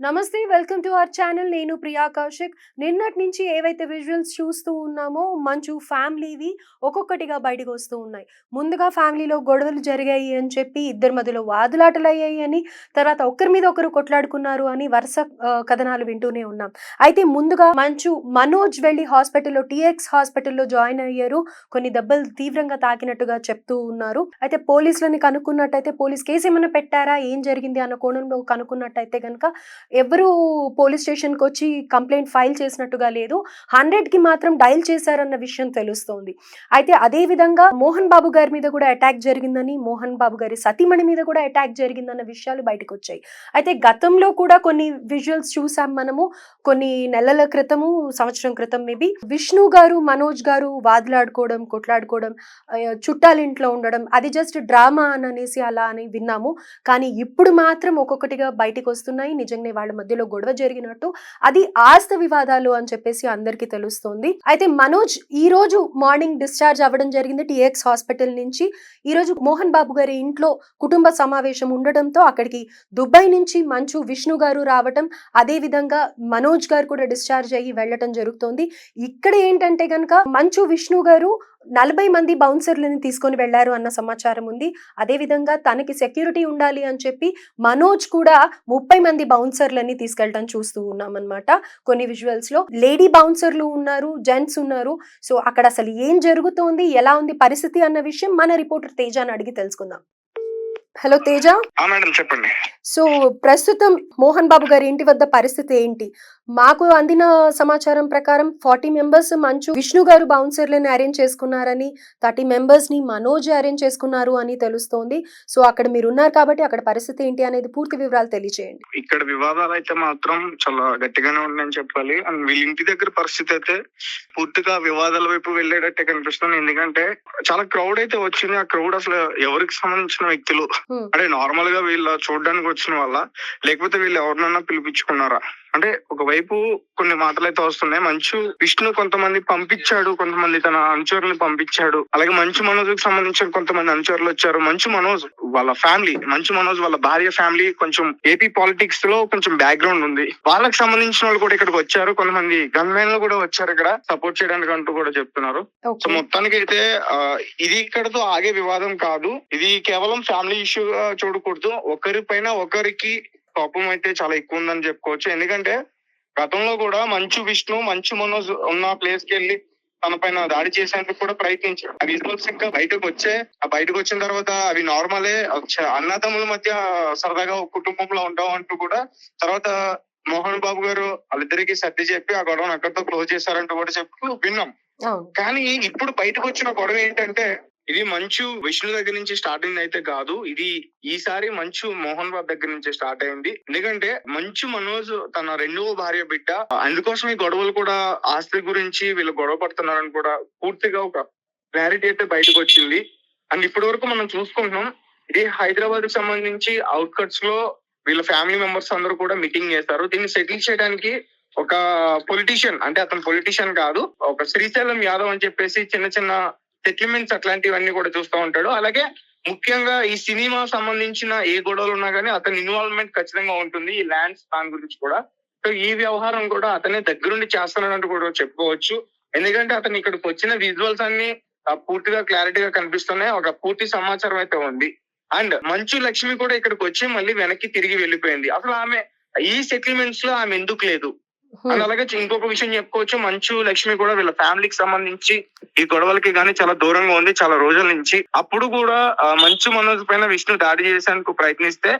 నమస్తే welcome to our channel. నేను ప్రియా కౌశిక్. నిన్నటి నుంచి ఏవైతే విజువల్స్ చూస్తూ ఉన్నామో మంచు ఫ్యామిలీవి ఒక్కొక్కటిగా బయటకు వస్తూ ఉన్నాయి. ముందుగా ఫ్యామిలీలో గొడవలు జరిగాయి అని చెప్పి ఇద్దరి మధ్యలో వాదులాటలు అయ్యాయి అని, తర్వాత ఒకరి మీద ఒకరు కొట్లాడుకున్నారు అని వరుస కథనాలు వింటూనే ఉన్నాం. అయితే ముందుగా మంచు మనోజ్ వెళ్ళి హాస్పిటల్లో టీఎక్స్ హాస్పిటల్లో జాయిన్ అయ్యారు. కొన్ని దెబ్బలు తీవ్రంగా తాకినట్టుగా చెప్తూ ఉన్నారు. అయితే పోలీసులని కనుక్కున్నట్టయితే పోలీస్ కేసు ఏమైనా పెట్టారా, ఏం జరిగింది అన్న కోణంలో కనుక్కున్నట్టయితే కనుక ఎవరు పోలీస్ స్టేషన్‌కి వచ్చి కంప్లెయింట్ ఫైల్ చేసినట్టుగా లేదు. 100కి మాత్రం డయల్ చేశారన్న విషయం తెలుస్తోంది. అయితే అదే విధంగా మోహన్ బాబు గారి మీద కూడా అటాక్ జరిగిందని, మోహన్ బాబు గారి సతీమణి మీద కూడా అటాక్ జరిగిందన్న విషయాలు బయటకొచ్చాయి. అయితే గతంలో కూడా కొన్ని విజువల్స్ చూసాం మనము. కొన్ని నెలల క్రితము, సంవత్సరం క్రితం మేబీ విష్ణు గారు, మనోజ్ గారు వాదులాడుకోవడం, కొట్లాడుకోవడం, చుట్టాలింట్లో ఉండడం అది జస్ట్ డ్రామా అనేసి అలా అని విన్నాము. కానీ ఇప్పుడు మాత్రం ఒక్కొక్కటిగా బయటికొస్తున్నాయి. నిజంగానే వాళ్ళ మధ్యలో గొడవ జరిగినట్టు, అది ఆస్తి వివాదాలు అని చెప్పేసి అందరికీ తెలుస్తోంది. అయితే మనోజ్ ఈ రోజు మార్నింగ్ డిశ్చార్జ్ అవ్వడం జరిగింది టీఎక్స్ హాస్పిటల్ నుంచి. ఈ రోజు మోహన్ బాబు గారి ఇంట్లో కుటుంబ సమావేశం ఉండడంతో అక్కడికి దుబాయ్ నుంచి మంచు విష్ణు గారు రావటం, అదే విధంగా మనోజ్ గారు కూడా డిశ్చార్జ్ అయ్యి వెళ్ళటం జరుగుతోంది. ఇక్కడ ఏంటంటే గనక మంచు విష్ణు గారు 40 మంది బౌన్సర్లని తీసుకొని వెళ్లారు అన్న సమాచారం ఉంది. అదే విధంగా తనకి సెక్యూరిటీ ఉండాలి అని చెప్పి మనోజ్ కూడా 30 మంది బౌన్సర్లని తీసుకెళ్ళటం చూస్తూ ఉన్నాం అన్నమాట. కొన్ని విజువల్స్ లో లేడీ బౌన్సర్లు ఉన్నారు, జెంట్స్ ఉన్నారు. సో అక్కడ అసలు ఏం జరుగుతోంది, ఎలా ఉంది పరిస్థితి అన్న విషయం మన రిపోర్టర్ తేజాని అడిగి తెలుసుకుందాం. హలో తేజ. మేడం చెప్పండి. సో ప్రస్తుతం మోహన్ బాబు గారి ఇంటి వద్ద పరిస్థితి ఏంటి? మాకు అందిన సమాచారం ప్రకారం 40 మెంబర్స్ మంచు విష్ణు గారు బౌన్సర్లను అరేంజ్ చేసుకున్నారని, 30 మెంబర్స్ ని మనోజ్ అరేంజ్ చేసుకున్నారు అని తెలుస్తోంది. సో అక్కడ మీరు ఉన్నారు కాబట్టి అక్కడ పరిస్థితి ఏంటి అనేది పూర్తి వివరాలు తెలియజేయండి. ఇక్కడ వివాదాలు అయితే మాత్రం చాలా గట్టిగానే ఉన్నాయని చెప్పాలి. అండ్ వీళ్ళ ఇంటి దగ్గర పరిస్థితి అయితే పూర్తిగా వివాదాల వైపు వెళ్ళేటట్టే కనిపిస్తుంది. ఎందుకంటే చాలా క్రౌడ్ అయితే వచ్చింది. ఆ క్రౌడ్ అసలు ఎవరికి సంబంధించిన వ్యక్తులు అంటే నార్మల్ గా వీళ్ళ చూడడానికి వచ్చిన వాళ్ళ, లేకపోతే వీళ్ళు ఎవరినన్నా పిలిపించుకున్నారా అంటే ఒకవైపు కొన్ని మాటలు అయితే వస్తున్నాయి. మంచు విష్ణు కొంతమంది పంపించాడు, కొంతమంది తన అనుచరులను పంపించాడు. అలాగే మంచు మనోజ్ కి సంబంధించిన కొంతమంది అనుచరులు వచ్చారు. మంచు మనోజ్ వాళ్ళ ఫ్యామిలీ, మంచు మనోజ్ వాళ్ళ భార్య ఫ్యామిలీ కొంచెం ఏపీ పాలిటిక్స్ లో కొంచెం బ్యాక్గ్రౌండ్ ఉంది. వాళ్ళకి సంబంధించిన వాళ్ళు కూడా ఇక్కడికి వచ్చారు. కొంతమంది గన్మెన్లు కూడా వచ్చారు ఇక్కడ సపోర్ట్ చేయడానికి అంటూ కూడా చెప్తున్నారు. సో మొత్తానికి అయితే ఇది ఇక్కడతో ఆగే వివాదం కాదు. ఇది కేవలం ఫ్యామిలీ ఇష్యూగా చూడకూడదు. ఒకరి పైన ఒకరికి కోపం అయితే చాలా ఎక్కువ ఉందని చెప్పుకోవచ్చు. ఎందుకంటే గతంలో కూడా మంచు విష్ణు, మంచు మనోజ్ ఉన్న ప్లేస్ కి వెళ్ళి తన పైన దాడి చేసేందుకు కూడా ప్రయత్నించారు. ఆ విజువల్స్ ఇంకా బయటకు వచ్చిన తర్వాత అవి నార్మలే, అన్నదమ్ముల మధ్య సరదాగా ఒక కుటుంబంలో ఉంటాం అంటూ కూడా తర్వాత మోహన్ బాబు గారు వాళ్ళిద్దరికి సర్ది చెప్పి ఆ గొడవను అక్కడితో క్లోజ్ చేశారంటూ కూడా చెప్తూ విన్నాం. కానీ ఇప్పుడు బయటకు వచ్చిన గొడవ ఏంటంటే ఇది మంచు విష్ణు దగ్గర నుంచి స్టార్ట్ అయింది అయితే కాదు. ఇది ఈసారి మంచు మోహన్ బాబు దగ్గర నుంచి స్టార్ట్ అయింది. ఎందుకంటే మంచు మనోజ్ తన రెండవ భార్య బిడ్డ, అందుకోసం ఈ గొడవలు కూడా ఆస్తి గురించి వీళ్ళు గొడవ పడుతున్నారని కూడా పూర్తిగా ఒక క్లారిటీ అయితే బయటకు వచ్చింది. అండ్ ఇప్పటి వరకు మనం చూసుకుంటున్నాం, ఇది హైదరాబాద్ కి సంబంధించి అవుట్కట్స్ లో వీళ్ళ ఫ్యామిలీ మెంబర్స్ అందరూ కూడా మీటింగ్ చేస్తారు. దీన్ని సెటిల్ చేయడానికి ఒక పొలిటీషియన్, అంటే అతను పొలిటీషియన్ కాదు, ఒక శ్రీశైలం యాదవ్ అని చెప్పేసి చిన్న చిన్న సెటిల్మెంట్స్ అట్లాంటివన్నీ కూడా చూస్తూ ఉంటాడు. అలాగే ముఖ్యంగా ఈ సినిమా సంబంధించిన ఏ గొడవలు ఉన్నా కానీ అతని ఇన్వాల్వ్మెంట్ ఖచ్చితంగా ఉంటుంది ఈ ల్యాండ్స్ దాని గురించి కూడా. సో ఈ వ్యవహారం కూడా అతనే దగ్గరుండి చేస్తున్నాడంటూ కూడా చెప్పుకోవచ్చు. ఎందుకంటే అతను ఇక్కడికి వచ్చిన విజువల్స్ అన్ని పూర్తిగా క్లారిటీగా కనిపిస్తున్నాయి. ఒక పూర్తి సమాచారం అయితే ఉంది. అండ్ మంచు లక్ష్మి కూడా ఇక్కడికి వచ్చి మళ్ళీ వెనక్కి తిరిగి వెళ్ళిపోయింది. అసలు ఆమె ఈ సెటిల్మెంట్స్ లో ఆమె ఎందుకు లేదు అండ్ అలాగే ఇంకొక విషయం చెప్పుకోవచ్చు, మంచు లక్ష్మి కూడా వీళ్ళ ఫ్యామిలీకి సంబంధించి ఈ గొడవలకి గానీ చాలా దూరంగా ఉంది చాలా రోజుల నుంచి. అప్పుడు కూడా మంచు మనోజ్ పైన విష్ణు దాడి చేసేందుకు ప్రయత్నిస్తే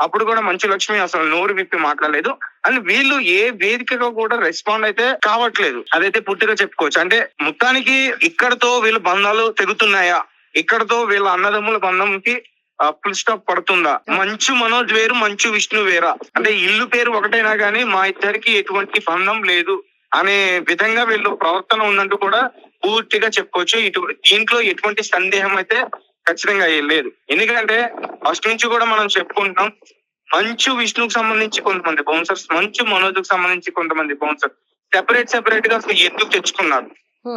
అప్పుడు కూడా మంచు లక్ష్మి అసలు నోరు విప్పి మాట్లాడలేదు. అండ్ వీళ్ళు ఏ వేదికగా కూడా రెస్పాండ్ అయితే కావట్లేదు. అదైతే పూర్తిగా చెప్పుకోవచ్చు. అంటే మొత్తానికి ఇక్కడతో వీళ్ళ బంధాలు తెగుతున్నాయా, ఇక్కడతో వీళ్ళ అన్నదమ్ముల బంధంకి ఫుల్ స్టాప్ పడుతుందా? మంచు మనోజ్ వేరు, మంచు విష్ణు వేరా, అంటే ఇల్లు పేరు ఒకటైనా గానీ మా ఇద్దరికి ఎటువంటి బంధం లేదు అనే విధంగా వీళ్ళు ప్రవర్తన ఉందంటూ కూడా పూర్తిగా చెప్పుకోవచ్చు. దీంట్లో ఎటువంటి సందేహం అయితే ఖచ్చితంగా లేదు. ఎందుకంటే ఫస్ట్ నుంచి కూడా మనం చెప్పుకుంటున్నాం, మంచు విష్ణుకు సంబంధించి కొంతమంది బౌన్సర్స్, మంచు మనోజ్ కు సంబంధించి కొంతమంది బౌన్సర్స్ సెపరేట్ గా అసలు ఎందుకు తెచ్చుకున్నారు?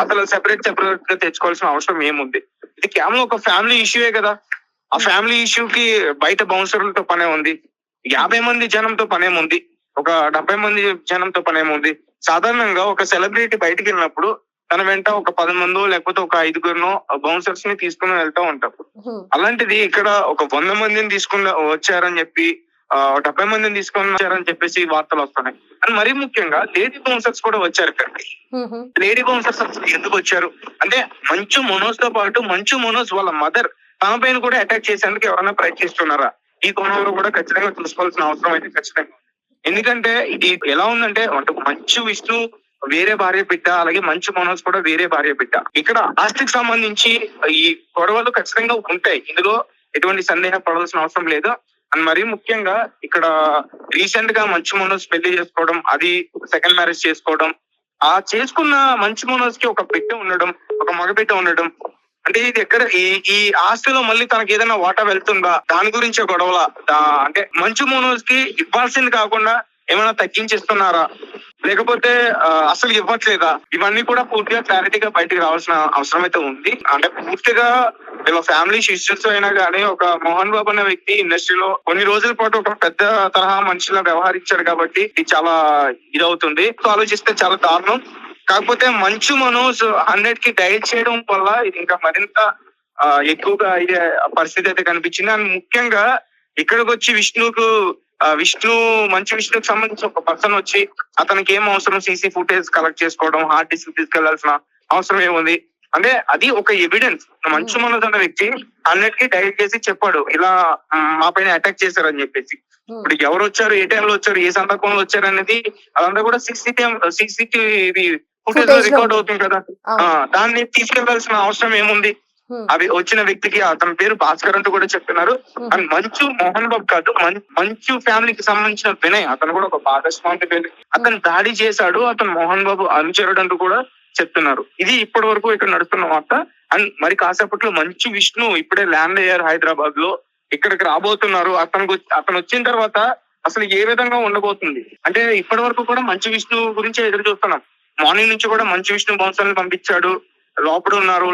అసలు సెపరేట్ గా తెచ్చుకోవాల్సిన అవసరం ఏముంది? ఇది కేవలం ఒక ఫ్యామిలీ ఇష్యూయే కదా. ఆ ఫ్యామిలీ ఇష్యూకి బయట బౌన్సర్లతో పనే ఉంది, 50 మంది జనంతో పనేముంది? ఒక 70 మంది జనంతో పని ఏముంది. సాధారణంగా ఒక సెలబ్రిటీ బయటికి వెళ్ళినప్పుడు తన వెంట ఒక 10 మందో లేకపోతే ఒక 5గురినో బౌన్సర్స్ ని తీసుకుని వెళ్తా ఉంటారు. అలాంటిది ఇక్కడ ఒక 100 మందిని తీసుకుని వచ్చారని చెప్పి 70 మందిని తీసుకొని వచ్చారని చెప్పేసి వార్తలు వస్తున్నాయి. అండ్ మరీ ముఖ్యంగా లేడీ బౌన్సర్స్ కూడా వచ్చారు ఇక్కడికి. లేడీ బౌన్సర్స్ అసలు ఎందుకు వచ్చారు అంటే, మంచు మనోజ్ తో పాటు మంచు మనోజ్ వాళ్ళ మదర్ తన పైన కూడా అటాక్ చేసేందుకు ఎవరైనా ప్రయత్నిస్తున్నారా? ఈ కోణంలో కూడా ఖచ్చితంగా చూసుకోవాల్సిన అవసరం అయితే ఖచ్చితంగా. ఎందుకంటే ఇది ఎలా ఉందంటే, అంటే మంచు విష్ణు వేరే భార్య బిడ్డ, అలాగే మంచు మనోజ్ కూడా వేరే భార్య బిడ్డ. ఇక్కడ ఆస్తికి సంబంధించి ఈ గొడవలు ఖచ్చితంగా ఉంటాయి. ఇందులో ఎటువంటి సందేహం పడాల్సిన అవసరం లేదు. అండ్ మరీ ముఖ్యంగా ఇక్కడ రీసెంట్ గా మంచు మనోజ్ పెళ్లి చేసుకోవడం, అది సెకండ్ మ్యారేజ్ చేసుకోవడం, ఆ చేసుకున్న మంచు మనోజ్ కి ఒక బిడ్డ ఉండడం, ఒక మగ బిడ్డ ఉండడం, అంటే ఇది ఎక్కడ ఈ ఆస్తిలో మళ్ళీ తనకి ఏదైనా వాటా వెళ్తుందా, దాని గురించే గొడవల. అంటే మంచు మనోజ్ కి ఇవ్వాల్సింది కాకుండా ఏమైనా తగ్గించేస్తున్నారా, లేకపోతే అసలు ఇవ్వట్లేదా? ఇవన్నీ కూడా పూర్తిగా క్లారిటీగా బయటకు రావాల్సిన అవసరం అయితే ఉంది. అంటే పూర్తిగా వీళ్ళ ఫ్యామిలీ ఇష్యూస్ అయినా కానీ, ఒక మోహన్ బాబు అనే వ్యక్తి ఇండస్ట్రీలో కొన్ని రోజుల పాటు ఒక పెద్ద తరహా మనిషిలా వ్యవహరించాడు కాబట్టి ఇది చాలా ఇదవుతుంది. ఆలోచిస్తే చాలా దారుణం. కాకపోతే మంచు మనోజ్ 100 కి డైట్ చేయడం వల్ల ఇది ఇంకా మరింత ఎక్కువగా అయ్యే పరిస్థితి అయితే కనిపించింది. అండ్ ముఖ్యంగా ఇక్కడికి వచ్చి మంచు విష్ణుకి సంబంధించి ఒక పర్సన్ వచ్చి అతనికి ఏం అవసరం సీసీ ఫుటేజ్ కలెక్ట్ చేసుకోవడం, హార్డ్ డిస్క్ తీసుకెళ్లాల్సిన అవసరం ఏముంది అంటే, అది ఒక ఎవిడెన్స్. మంచు మనోజ్ అనే వ్యక్తి 100 కి డైట్ చేసి చెప్పాడు, ఇలా మా పైన అటాక్ చేశారని చెప్పేసి. ఇప్పుడు ఎవరు వచ్చారు, ఏ టైంలో వచ్చారు, ఏ సందర్భంలో వచ్చారు అనేది అదంతా కూడా సీసీటీవీ ఫుటేజ్ లో రికార్డ్ అవుతుంది కదా. దాన్ని తీసుకెళ్లాల్సిన అవసరం ఏముంది? అవి వచ్చిన వ్యక్తికి అతని పేరు భాస్కర్ అంటూ కూడా చెప్తున్నారు. అండ్ మంచు మోహన్ బాబు కాదు, మంచు ఫ్యామిలీకి సంబంధించిన వినయ్, అతను కూడా ఒక భాగస్వామి పేరు. అతను దాడి చేశాడు, అతను మోహన్ బాబు అనుచరుడు అంటూ కూడా చెప్తున్నారు. ఇది ఇప్పటి వరకు ఇక్కడ నడుస్తున్న వార్త. అండ్ మరి కాసేపట్లో మంచు విష్ణు ఇప్పుడే ల్యాండ్ అయ్యారు హైదరాబాద్ లో, ఇక్కడికి రాబోతున్నారు. అతను వచ్చిన తర్వాత అసలు ఏ విధంగా ఉండబోతుంది అంటే, ఇప్పటి వరకు కూడా మంచు విష్ణు గురించి ఎదురు చూస్తున్నాం. మార్నింగ్ నుంచి కూడా మంచు విష్ణు బౌన్సర్ని పంపించాడు, లోపల ఉన్నారు,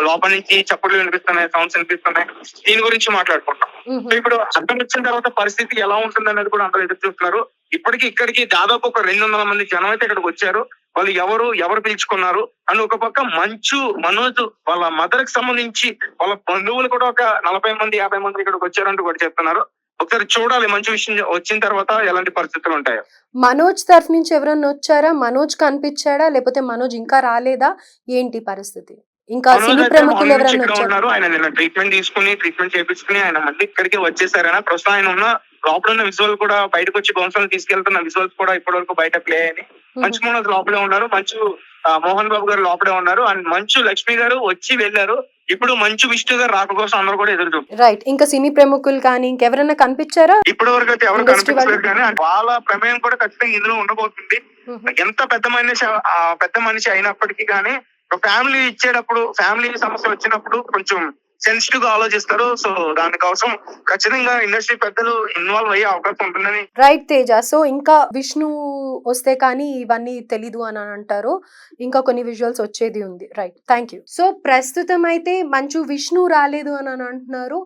లోపల నుంచి చప్పుళ్ళు వినిపిస్తున్నాయి, సౌండ్స్ వినిపిస్తున్నాయి, దీని గురించి మాట్లాడుకుంటాం. సో ఇప్పుడు అర్థం వచ్చిన తర్వాత పరిస్థితి ఎలా ఉంటుంది అనేది కూడా అందరూ ఎదురు చూస్తున్నారు. ఇప్పటికి ఇక్కడికి దాదాపు ఒక 200 మంది జనం అయితే ఇక్కడికి వచ్చారు. వాళ్ళు ఎవరు పిలుచుకున్నారు అని ఒక పక్క మంచు మనోజ్ వాళ్ళ మదర్ కి సంబంధించి వాళ్ళ బంధువులు కూడా ఒక 40 మంది 50 మంది ఇక్కడికి వచ్చారంటూ కూడా చెప్తున్నారు. ఒకసారి చూడాలి మంచు విషయం వచ్చిన తర్వాత ఎలాంటి పరిస్థితులు ఉంటాయో. మనోజ్ తరఫు నుంచి ఎవరన్నా వచ్చారా? మనోజ్ కనిపించాడా, లేకపోతే మనోజ్ ఇంకా రాలేదా? ఏంటి పరిస్థితి? ఇంకా సినీ ప్రముఖులు ఎవరన్నా వచ్చారు? ఆయన నిన్న ట్రీట్మెంట్ చేయించుకుని ఆయన మళ్ళీ ఇక్కడికి వచ్చేసారైనా. ప్రస్తుతం ఆయన ఉన్న లోపల ఉన్న విజువల్ కూడా బయటకు వచ్చి బౌన్సర్లు తీసుకెళ్తున్న విజువల్స్ కూడా ఇప్పటి వరకు బయట ప్లే అయ్యాయి. మంచు మనోజ్ లోపలే ఉన్నారు, మంచు మోహన్ బాబు గారు లోపలే ఉన్నారు, అండ్ మంచు లక్ష్మి గారు వచ్చి వెళ్ళారు. ఇప్పుడు మంచు విష్ణు గారు రాక కోసం అందరూ కూడా ఎదురు చూస్తారు. రైట్. ఇంకా సినీ ప్రముఖులు కానీ ఇంకెవరైనా కనిపించారా? ఇప్పటి వరకు అయితే ఎవరు కనిపించలేదు, కానీ వాళ్ళ ప్రమేయం కూడా ఖచ్చితంగా ఇందులో ఉండబోతుంది. ఎంత పెద్ద మనిషి అయినప్పటికీ కానీ ఫ్యామిలీ ఇచ్చేటప్పుడు, ఫ్యామిలీ సమస్య వచ్చినప్పుడు కొంచెం సెన్సిటివ్ గా ఆలోచిస్తారు. సో దానికోసం ఖచ్చితంగా ఇండస్ట్రీ పెద్దలు ఇన్వాల్వ్ అయ్యే అవకాశం ఉంటుందని. రైట్ తేజ. సో ఇంకా విష్ణు వస్తే కానీ ఇవన్నీ తెలీదు అని అంటారు, ఇంకా కొన్ని విజువల్స్ వచ్చేది ఉంది. Right, thank you. సో ప్రస్తుతం అయితే మంచు విష్ణు రాలేదు అని అంటున్నారు.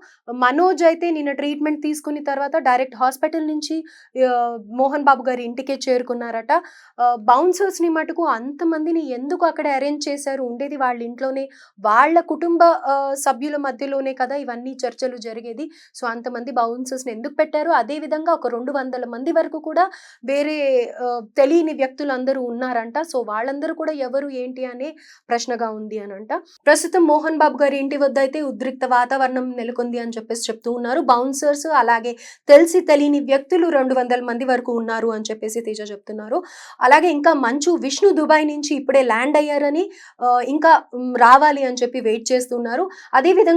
మనోజ్ అయితే నిన్న ట్రీట్మెంట్ తీసుకున్న తర్వాత డైరెక్ట్ హాస్పిటల్ నుంచి మోహన్ బాబు గారి ఇంటికే చేరుకున్నారట. బౌన్సర్స్ ని మటుకు అంతమందిని ఎందుకు అక్కడ అరేంజ్ చేశారు? ఉండేది వాళ్ళ ఇంట్లోనే, వాళ్ళ కుటుంబ సభ్యుల మధ్యలోనే కదా ఇవన్నీ చర్చలు జరిగేది. సో అంతమంది బౌన్సర్స్ ని ఎందుకు పెట్టారు? అదే విధంగా ఒక 200 మంది వరకు కూడా వేరే తెలియని వ్యక్తులు అందరూ ఉన్నారంట. సో వాళ్ళందరూ కూడా ఎవరు ఏంటి అనే ప్రశ్నగా ఉంది అని అంట. ప్రస్తుతం మోహన్ బాబు గారి ఇంటి వద్ద అయితే ఉద్రిక్త వాతావరణం నెలకొంది అని చెప్పేసి చెప్తూ ఉన్నారు. బౌన్సర్స్ అలాగే తెలియని వ్యక్తులు 200 మంది వరకు ఉన్నారు అని చెప్పేసి తేజ చెప్తున్నారు. అలాగే ఇంకా మంచు విష్ణు దుబాయ్ నుంచి ఇప్పుడే ల్యాండ్ అయ్యారని, ఇంకా రావాలి అని చెప్పి వెయిట్ చేస్తున్నారు. అదే విధంగా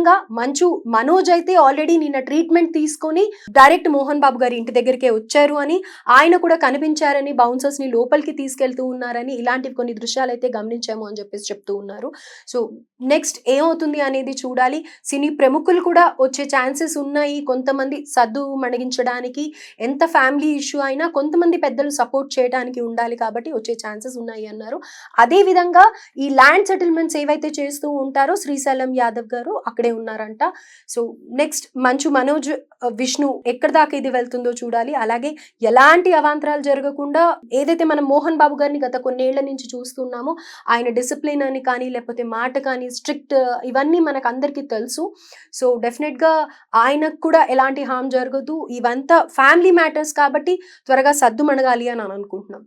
మనోజ్ అయితే ఆల్రెడీ నిన్న ట్రీట్మెంట్ తీసుకొని డైరెక్ట్ మోహన్ బాబు గారి ఇంటి దగ్గరికే వచ్చారు అని, ఆయన కూడా కనిపించారని, బౌన్సర్స్ ని లోపలికి తీసుకెళ్తూ ఉన్నారని, ఇలాంటి కొన్ని దృశ్యాలు అయితే గమనించాము అని చెప్పేసి చెప్తూ ఉన్నారు. సో నెక్స్ట్ ఏమవుతుంది అనేది చూడాలి. సినీ ప్రముఖులు కూడా వచ్చే ఛాన్సెస్ ఉన్నాయి. కొంతమంది సద్దు మణిగించడానికి, ఎంత ఫ్యామిలీ ఇష్యూ అయినా కొంతమంది పెద్దలు సపోర్ట్ చేయడానికి ఉండాలి కాబట్టి వచ్చే ఛాన్సెస్ ఉన్నాయి అన్నారు. అదే విధంగా ఈ ల్యాండ్ సెటిల్మెంట్స్ ఏవైతే చేస్తూ ఉంటారో శ్రీశైలం యాదవ్ గారు, అక్కడ అక్కడే ఉన్నారంట. సో నెక్స్ట్ మంచు మనోజ్, విష్ణు ఎక్కడి దాకా ఇది వెళ్తుందో చూడాలి. అలాగే ఎలాంటి అవాంతరాలు జరగకుండా ఏదైతే మనం మోహన్ బాబు గారిని గత కొన్నేళ్ల నుంచి చూస్తున్నామో ఆయన డిసిప్లిన్ అని కానీ లేకపోతే మాట కానీ స్ట్రిక్ట్ ఇవన్నీ మనకు అందరికీ తెలుసు. సో డెఫినెట్ గా ఆయనకు కూడా ఎలాంటి హామ్ జరగదు. ఇవంతా ఫ్యామిలీ మ్యాటర్స్ కాబట్టి త్వరగా సద్దుమణగాలి అని అనుకుంటున్నాం.